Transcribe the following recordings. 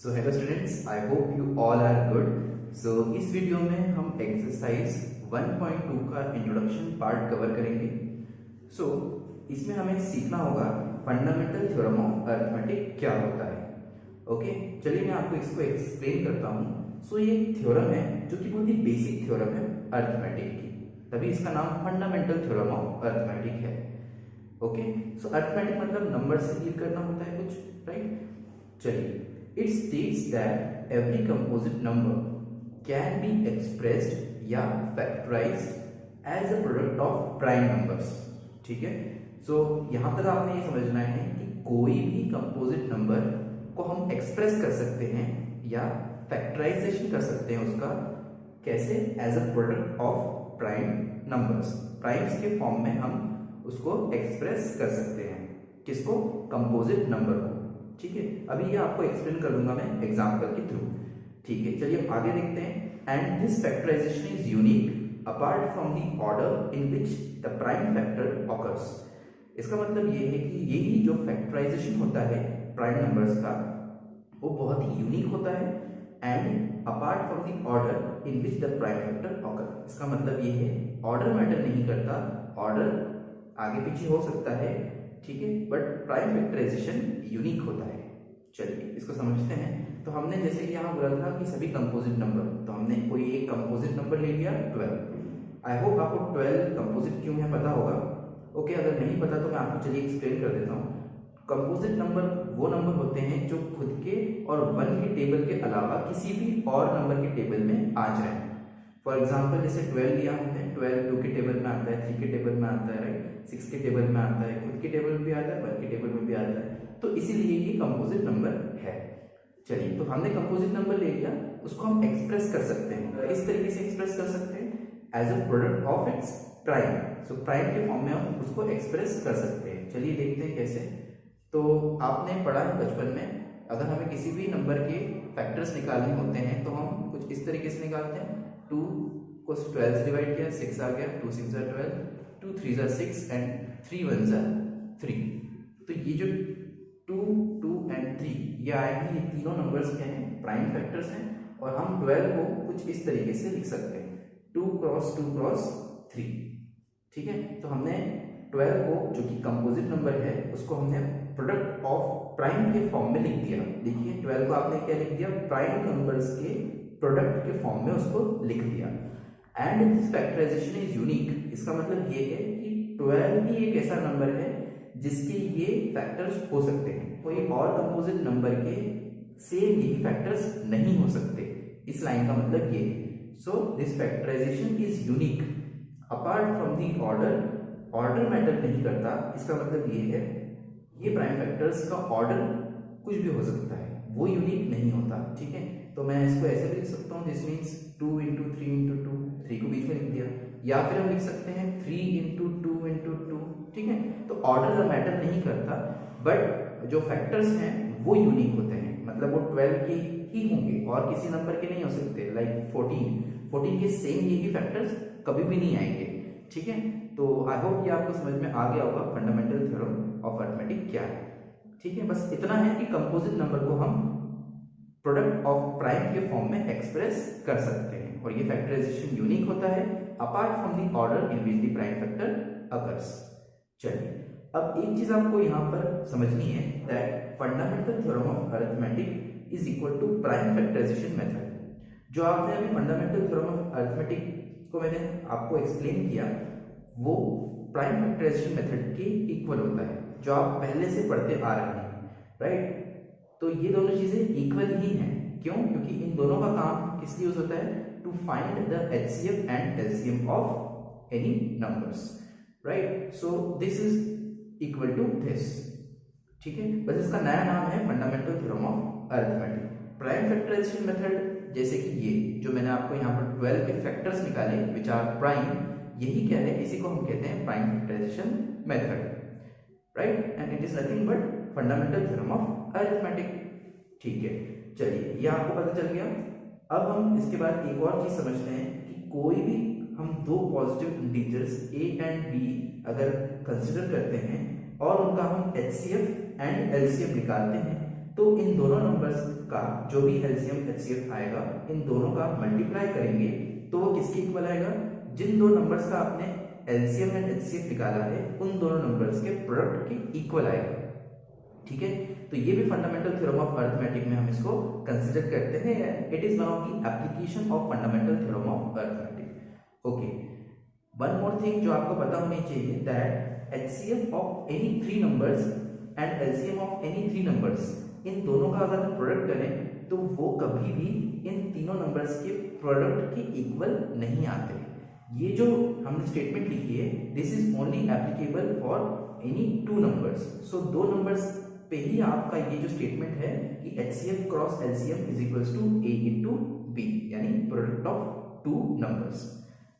So hello students, I hope you all are good. So इस video में हम exercise 1.2 का इंट्रोडक्शन पार्ट कवर करेंगे। सो इसमें हमें सीखना होगा फंडामेंटल थ्योरम ऑफ अरिथमेटिक क्या होता है। ओके, चलिए मैं आपको इसको एक्सप्लेन करता हूँ। सो ये थ्योरम है जो कि बहुत ही बेसिक थ्योरम है अरिथमेटिक की, तभी इसका नाम फंडामेंटल थ्योरम ऑफ अरिथमेटिक है। ओके, सो अरिथमेटिक मतलब नंबर से डील करना होता है कुछ, राइट। चलिए, it states that every composite number can be expressed या factorized as a product of prime numbers। ठीक है, सो यहां तक आपने ये समझना है कि कोई भी कंपोजिट नंबर को हम एक्सप्रेस कर सकते हैं या फैक्टराइजेशन कर सकते हैं उसका, कैसे? As a product of prime numbers. Primes के फॉर्म में हम उसको एक्सप्रेस कर सकते हैं, किसको? कंपोजिट नंबर को। ठीक है, अभी ये आपको एक्सप्लेन कर दूंगा मैं एग्जांपल के थ्रू। ठीक है, चलिए आगे देखते हैं। And this factorisation is unique apart from the order in which the prime factor occurs. इसका मतलब ये है कि यही जो फैक्टराइजेशन होता है प्राइम नंबर्स का, वो बहुत ही यूनिक होता है। And apart from the order in which the prime factor occur, इसका मतलब ये है ऑर्डर मैटर नहीं करता, ऑर्डर आगे पीछे हो सकता है, ठीक है, बट प्राइम फैक्टराइजेशन यूनिक होता है। चलिए इसको समझते हैं। तो हमने जैसे कि यहाँ बोला था कि सभी कंपोजिट नंबर, तो हमने कोई एक कंपोजिट नंबर ले लिया 12। आई होप आपको 12 कंपोजिट क्यों है पता होगा। ओके, अगर नहीं पता तो मैं आपको चलिए एक्सप्लेन कर देता हूँ। कंपोजिट नंबर वो नंबर होते हैं जो खुद के और 1 के टेबल के अलावा किसी भी और नंबर के टेबल में आ जाए। फॉर एग्जाम्पल जैसे 12 लिया हमने, 12 2 के टेबल में आता है, 3 के टेबल में आता है, राइट, 6 के टेबल में आता है, खुद के टेबल में भी आता है, 1 के टेबल में भी आता है, तो इसीलिए ये कंपोजिट नंबर है। चलिए, तो हमने कंपोजिट नंबर ले लिया, उसको हम एक्सप्रेस कर सकते हैं, इस तरीके से एक्सप्रेस कर सकते हैं as a product of its prime. So prime के फॉर्म में हम उसको एक्सप्रेस कर सकते हैं। चलिए देखते हैं कैसे। तो आपने पढ़ा है बचपन में, अगर हमें किसी भी नंबर के फैक्टर्स निकालने होते हैं तो हम कुछ इस तरीके से निकालते हैं। 2 को 12 से डिवाइड किया, 6 आ गया, 2 6 12, 2 3 6 एंड 3 1 3। तो ये जो 2 2 एंड 3 ये आए हैं, ये तीनों नंबर्स क्या हैं? प्राइम फैक्टर्स हैं। और हम 12 को कुछ इस तरीके से लिख सकते हैं, 2 क्रॉस 2 क्रॉस 3। ठीक है, तो हमने 12 को, जो कि कंपोजिट नंबर है, उसको हमने प्रोडक्ट ऑफ प्राइम के फॉर्म में लिख दिया। देखिए 12 को आपने क्या लिख दिया? प्राइम नंबर्स के प्रोडक्ट के फॉर्म में उसको लिख दिया। And this factorisation is unique, इसका मतलब ये है कि 12 ही एक ऐसा नंबर है जिसके ये फैक्टर्स हो सकते हैं, कोई और कंपोजिट नंबर के सेम यही फैक्टर्स नहीं हो सकते। इस लाइन का मतलब ये है। So this factorisation is unique apart from the order, order matter नहीं करता। इसका मतलब ये है, ये प्राइम फैक्टर्स का ऑर्डर कुछ भी हो सकता है, वो यूनिक नहीं होता। ठीक है, तो मैं इसको ऐसे भी लिख सकता हूँ, दिस मीन्स 2 इंटू 3 इंटू 2, 3 को बीच में लिख दिया, या फिर हम लिख सकते हैं 3 इंटू 2 इंटू 2। ठीक है, तो ऑर्डर मैटर नहीं करता, बट जो फैक्टर्स हैं वो यूनिक होते हैं, मतलब वो 12 के ही होंगे और किसी नंबर के नहीं हो सकते। लाइक 14 के सेम यही फैक्टर्स कभी भी नहीं आएंगे। ठीक है, तो आई होप ये आपको समझ में आ गया होगा फंडामेंटल थ्योरम ऑफ अरिथमेटिक क्या है। ठीक है, बस इतना है कि कंपोजिट नंबर को हम प्रोडक्ट ऑफ प्राइम के फॉर्म में एक्सप्रेस कर सकते हैं, और ये फैक्टराइजेशन यूनिक होता है apart from the order in which the prime factor occurs. चलिए, अब एक चीज आपको यहाँ पर समझनी है, that fundamental theorem of arithmetic is equal to prime factorisation method. जो आपने अभी फंडामेंटल थ्योरम ऑफ अरिथमेटिक को मैंने आपको एक्सप्लेन किया, वो प्राइम फैक्टराइजेशन मेथड के इक्वल होता है, जो आप पहले से पढ़ते आ रहे हैं, राइट। तो ये दोनों चीजें इक्वल ही हैं। क्यों? क्योंकि इन दोनों का काम किस लिए यूज होता है? To find the HCF and LCM of any numbers, right. So this is equal to this. ठीक है, बस इसका नया नाम है fundamental theorem of arithmetic. Prime factorisation method, जैसे कि ये जो मैंने आपको यहाँ पर 12 के फैक्टर्स निकाले विच आर प्राइम, यही क्या है? इसी को हम कहते हैं prime factorisation method, right. And it is nothing but fundamental theorem of arithmetic. ठीक है, चलिए ये आपको पता चल गया। अब हम इसके बाद एक और चीज समझते हैं कि कोई भी हम दो positive integers a and b अगर कंसिडर करते हैं और उनका हम HCF एंड LCM निकालते हैं, तो इन दोनों नंबर्स का जो भी एलसीएम एचसीएफ आएगा, इन दोनों का मल्टीप्लाई करेंगे तो वो किसके इक्वल आएगा? जिन दो नंबर्स का आपने एलसीएम एंड एचसीएफ निकाला है उन दोनों नंबर्स के प्रोडक्ट के इक्वल आएगा। ठीक है, तो ये भी फंडामेंटल थ्योरम ऑफ अरिथमेटिक में हम इसको कंसीडर करते हैं। It is one of the application of fundamental theorem of arithmetic. Okay, one more thing जो आपको पता होनी चाहिए, that HCF of any three numbers and LCM of any three numbers, इन दोनों का अगर हम प्रोडक्ट करें तो वो कभी भी इन तीनों नंबर्स के प्रोडक्ट के इक्वल नहीं आते। ये जो हमने स्टेटमेंट लिखी है, this is only applicable for any two numbers. So दो नंबर्स पे ही आपका ये जो स्टेटमेंट है कि HCF cross LCM is equals to A into B, यानी product of two numbers,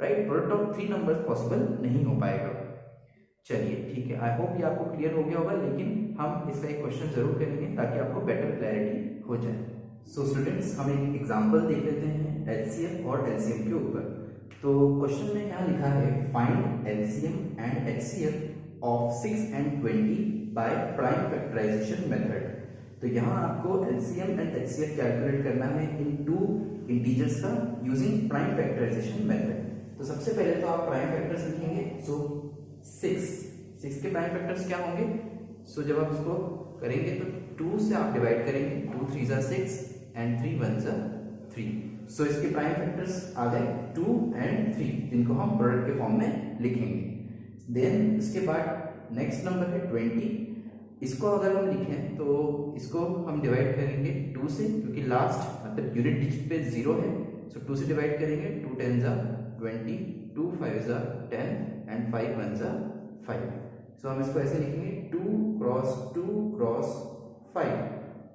right. Product of three numbers possible नहीं हो पाएगा। चलिए ठीक है, आई होप ये आपको क्लियर हो गया होगा, लेकिन हम इसका एक क्वेश्चन जरूर करेंगे ताकि आपको बेटर क्लैरिटी हो जाए। सो स्टूडेंट्स, हम एक एग्जांपल देख लेते हैं एचसीएफ और एलसीएम के ऊपर। तो क्वेश्चन में यहाँ लिखा है, find LCM and HCF of 6 and 20 by prime factorisation method. तो यहाँ आपको एलसीएम एंड एचसीएफ कैलकुलेट करना है इन टू इंटीजर्स का यूजिंग प्राइम फैक्टराइजेशन मेथड। तो सबसे पहले तो आप प्राइम फैक्टर्स लिखेंगे। सो 6 के प्राइम फैक्टर्स क्या होंगे? सो जब आप इसको करेंगे तो 2 से आप डिवाइड करेंगे, 2 3 ज़ा 6 एंड 3 1 ज़ा 3। सो इसके प्राइम फैक्टर्स आ गए 2 and 3, जिनको हम प्रोडक्ट के फॉर्म में लिखेंगे। देन इसके बाद नेक्स्ट नंबर है 20। इसको अगर हम लिखें तो इसको हम डिवाइड करेंगे 2 से, क्योंकि लास्ट मतलब यूनिट डिजिट पे 0 है। सो 2 से डिवाइड करेंगे, 2 10 ज़ा 20, 2 5 ज़ा 10 एंड 5 1 ज़ा 5। सो हम इसको ऐसे लिखेंगे 2 क्रॉस 5,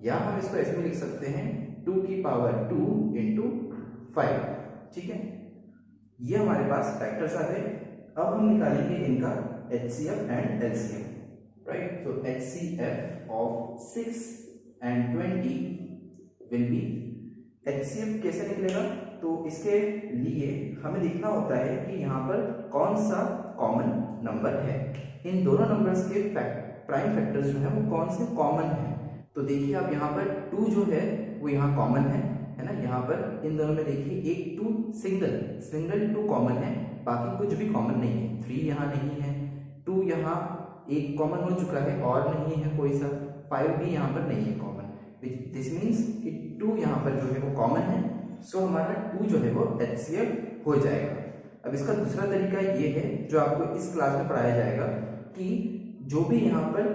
या हम इसको ऐसे भी लिख सकते हैं 2 की पावर 2 इंटू 5। ठीक है, ये हमारे पास फैक्टर्स आ गए। अब हम निकालेंगे इनका एचसीएफ एंड एलसीएम, राइट। तो HCF of 6 and 20 will be, HCF कैसे निकलेगा? तो इसके लिए हमें देखना होता है कि यहाँ पर कौन सा कॉमन नंबर है। इन दोनों नंबर्स के प्राइम फैक्टर्स जो है वो कौन से कॉमन है। तो देखिए आप यहाँ पर 2 जो है वो यहाँ कॉमन है ना। यहाँ पर इन दोनों में देखिए एक 2 सिंगल 2 कॉमन है, बाकी कुछ भी कॉमन नहीं है। 3 यहाँ नहीं है, 2 यहाँ एक कॉमन हो चुका है और नहीं है कोई सा, 5 भी यहाँ पर नहीं है कॉमन। दिस मीन्स कि 2 यहाँ पर जो है वो कॉमन है। सो हमारा 2 जो है वो एचसीएफ हो जाएगा। अब इसका दूसरा तरीका ये है जो आपको इस क्लास में पढ़ाया जाएगा कि जो भी यहाँ पर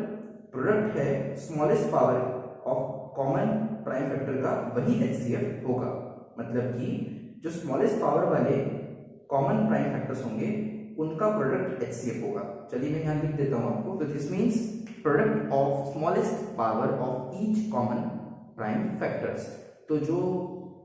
प्रोडक्ट है smallest power of common prime factor का, वही एचसीएफ होगा। मतलब कि जो स्मॉलेस्ट पावर वाले कॉमन प्राइम फैक्टर्स होंगे उनका प्रोडक्ट एचसीएफ होगा। चलिए मैं यहाँ लिख देता हूँ आपको। तो this means product of smallest power of each common prime factors. तो जो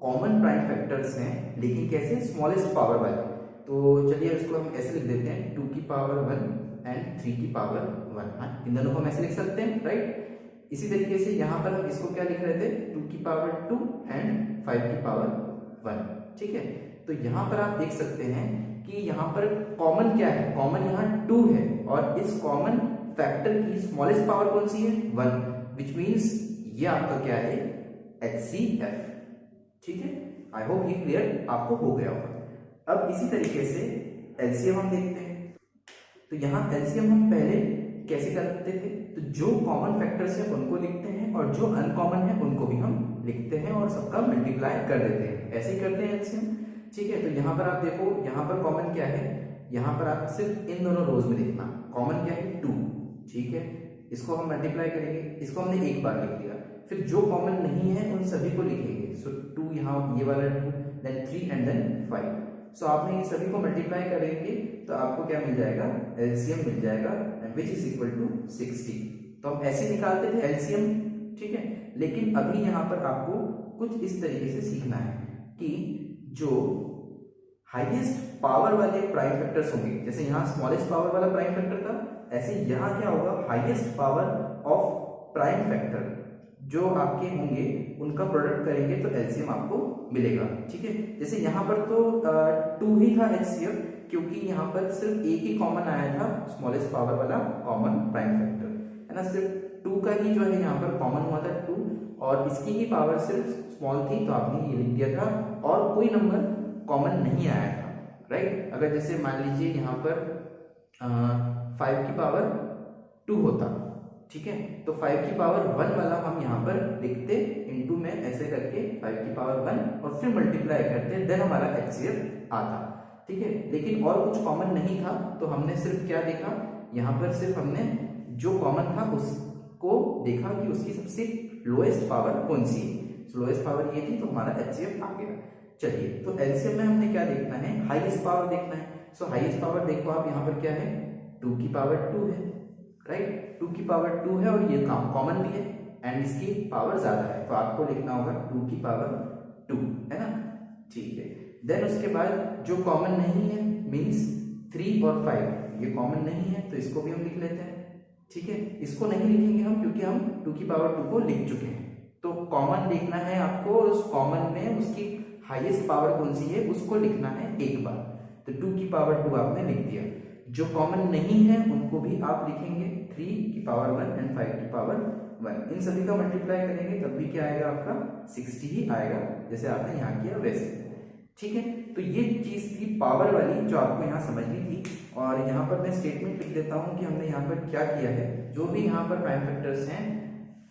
कॉमन प्राइम फैक्टर्स हैं लेकिन कैसे, स्मॉलेस्ट पावर वाले। तो चलिए इसको हम ऐसे लिख देते हैं 2 की पावर 1 एंड 3 की पावर 1। हाँ, इन दोनों को हम ऐसे लिख सकते हैं, राइट। इसी तरीके से यहाँ पर हम इसको क्या लिख रहे थे, 2 की पावर 2 एंड 5 की पावर 1। ठीक है, तो यहाँ पर आप देख सकते हैं कि यहाँ पर कॉमन क्या है, कॉमन यहाँ 2 है और इस कॉमन फैक्टर की स्मॉलेस्ट पावर कौन सी है, 1, विच मीन्स ये आपका क्या है, HCF। ठीक है, आई होप ये क्लियर आपको हो गया होगा। अब इसी तरीके से एलसीएम हम देखते हैं। तो यहाँ एलसीएम हम पहले कैसे करते थे, तो जो कॉमन फैक्टर्स हैं उनको लिखते हैं और जो अनकॉमन है उनको भी हम लिखते हैं और सबका मल्टीप्लाई कर देते हैं, ऐसे ही करते हैं एलसीएम। ठीक है, तो यहाँ पर आप देखो, यहाँ पर कॉमन क्या है, यहाँ पर आप सिर्फ इन दोनों रोज में देखना, कॉमन क्या है 2। ठीक है, इसको हम मल्टीप्लाई करेंगे, इसको हमने एक बार लिख दिया, फिर जो कॉमन नहीं है उन सभी को लिखेंगे। सो 2 यहाँ ये वाला 2, देन 3 एंड देन 5। सो आपने ये सभी को मल्टीप्लाई करेंगे तो आपको क्या मिल जाएगा, एलसीएम मिल जाएगा, विच इज इक्वल टू 60। तो हम ऐसे निकालते थे एलसीएम। ठीक है, लेकिन अभी यहाँ पर आपको कुछ इस तरीके से सीखना है कि जो हाईएस्ट पावर वाले प्राइम फैक्टर्स होंगे, जैसे यहाँ स्मॉलेस्ट पावर वाला प्राइम फैक्टर था, ऐसे यहाँ क्या होगा, highest power of prime factor जो आपके होंगे उनका प्रोडक्ट करेंगे तो एलसीएम आपको मिलेगा। ठीक है, जैसे यहाँ पर तो 2 ही था एचसीएफ, क्योंकि यहाँ पर सिर्फ एक ही कॉमन आया था, स्मॉलेस्ट पावर वाला कॉमन प्राइम फैक्टर है ना, सिर्फ 2 का ही जो है यहाँ पर कॉमन हुआ था 2, और इसकी ही पावर सिर्फ स्मॉल थी तो आपने ये लिख दिया था और कोई नंबर कॉमन नहीं आया था, राइट। अगर जैसे मान लीजिए यहाँ पर 5 की पावर 2 होता, ठीक है, तो 5 की पावर 1 वाला हम यहाँ पर लिखते इनटू में ऐसे करके 5 की पावर 1 और फिर मल्टीप्लाई करते, देन हमारा HCF आता, ठीक है। लेकिन और कुछ कॉमन नहीं था तो हमने सिर्फ क्या देखा, यहाँ पर सिर्फ हमने जो कॉमन था उसको देखा कि उसकी सबसे लोएस्ट पावर कौन सी है। लोएस्ट पावर ये थी तो हमारा HCF आ गया। चलिए, तो एलसीएम में हमने क्या देखना है, हाईएस्ट पावर देखना है। सो हाईएस्ट पावर देखो आप यहाँ पर क्या है, 2 की पावर 2 है, राइट। 2 की पावर 2 है और ये कॉमन भी है एंड इसकी पावर ज्यादा है तो आपको लिखना होगा 2 की पावर 2, है ना, ठीक है। देन उसके बाद जो कॉमन नहीं है मींस 3 और 5 ये कॉमन नहीं है तो इसको भी हम लिख लेते हैं, ठीक है। इसको नहीं लिखेंगे हम क्योंकि हम 2 की पावर 2 को लिख चुके हैं। तो कॉमन देखना है आपको, उस कॉमन में उसकी हाईएस्ट पावर कौन सी है उसको लिखना है एक बार। तो 2 की पावर 2 आपने लिख दिया। जो कॉमन नहीं है उनको भी आप लिखेंगे 3 की पावर 1 एंड 5 की पावर 1। इन सभी का मल्टीप्लाई करेंगे तब भी क्या आएगा आपका 60 ही आएगा, जैसे आपने यहाँ किया वैसे, ठीक है। तो ये चीज थी पावर वाली जो आपको यहाँ समझनी थी। और यहाँ पर मैं स्टेटमेंट लिख देता हूँ कि हमने यहाँ पर क्या किया है। जो भी यहाँ पर प्राइम फैक्टर्स हैं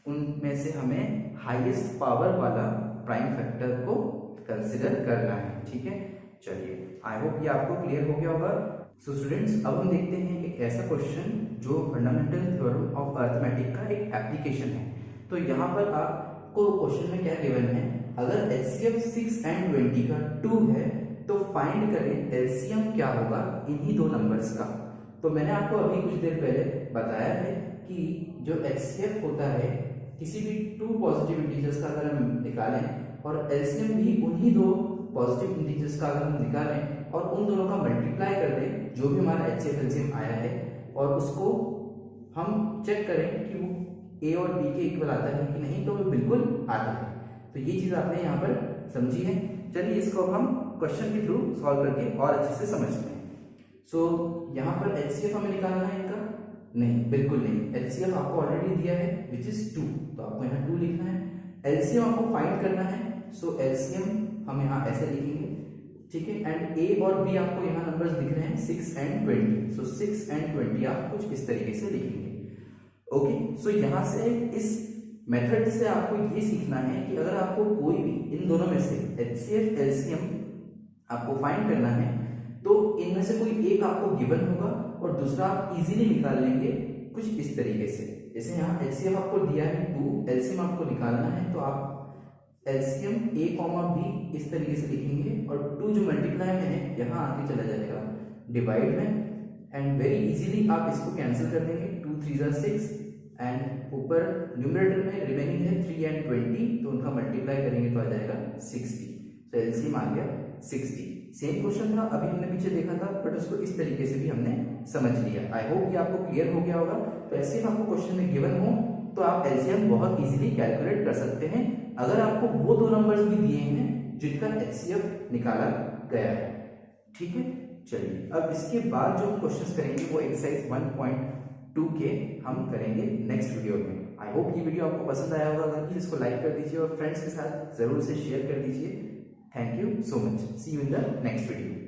उनमें से हमें हाईएस्ट पावर वाला प्राइम फैक्टर को कंसिडर करना है, ठीक है। चलिए, आई होप ये आपको क्लियर हो गया होगा। सो स्टूडेंट्स, अब हम देखते हैं एक ऐसा क्वेश्चन जो फंडामेंटल थ्योरम ऑफ अरिथमेटिक का एक एप्लीकेशन है। तो यहाँ पर आपको क्वेश्चन में क्या गिवन है, अगर HCF 6 एंड 20 का 2 है तो फाइंड करें एलसीएम क्या होगा इन्हीं दो नंबर्स का। तो मैंने आपको अभी कुछ देर पहले बताया है कि जो HCF होता है किसी भी 2 पॉजिटिव इंटीजर्स का अगर हम निकालें और एलसीएम भी उन्हीं दो पॉजिटिव इंटीजर्स का अगर हम निकालें और उन दोनों का मल्टीप्लाई कर दें जो भी हमारा HCF एलसीएम आया है और उसको हम चेक करें कि वो A और B के इक्वल आता है कि नहीं, तो वो बिल्कुल आता है। तो ये चीज आपने यहाँ पर समझी है। चलिए इसको हम क्वेश्चन के थ्रू सॉल्व करके और अच्छे से समझते हैं। सो यहाँ पर HCF हमें निकालना है इनका, नहीं बिल्कुल नहीं। HCF आपको ऑलरेडी दिया है विच इज 2, तो आपको यहाँ 2 लिखना है। LCM आपको फाइंड करना है, सो LCM हम यहाँ ऐसे लिखेंगे, ठीक है। एंड A और B आपको यहाँ नंबर्स दिख रहे हैं 6 एंड 20, सो 6 एंड 20 आप कुछ इस तरीके से लिखेंगे, ओके। सो यहाँ से इस मेथड से आपको ये सीखना है कि अगर आपको कोई भी इन दोनों में से HCF LCM आपको फाइंड करना है तो इनमें से कोई एक आपको गिवन होगा और दूसरा आप इजीली निकाल लेंगे कुछ इस तरीके से। जैसे यहाँ HCF आपको दिया है 2, LCM आपको निकालना है तो आप LCM A, B इस तरीके से लिखेंगे और 2 जो मल्टीप्लाई में है यहाँ आके चला जाएगा डिवाइड में एंड वेरी इजीली आप इसको कैंसिल कर देंगे। 2 3 6 एंड ऊपर न्यूमरेटर में रिमेनिंग है 3 एंड 20, तो उनका मल्टीप्लाई करेंगे तो आ जाएगा 60। तो एलसीएम आ गया 60। सेम क्वेश्चन था, अभी हमने पीछे देखा था बट उसको इस तरीके से भी हमने समझ लिया। आई होप ये आपको क्लियर हो गया होगा। तो एलसीएम आपको क्वेश्चन में गिवन हो तो आप एलसीएम बहुत इजीली कैलकुलेट कर सकते हैं अगर आपको वो दो नंबर्स भी दिए हैं जिनका एचसीएफ निकाला गया है, ठीक है। चलिए अब इसके बाद जो क्वेश्चंस करेंगे वो एक्सरसाइज 1.2 के हम करेंगे नेक्स्ट वीडियो में। आई होप ये वीडियो आपको पसंद आया होगा, अगर इसको लाइक कर दीजिए और फ्रेंड्स के साथ जरूर से शेयर कर दीजिए। Thank you so much, see you in the next video.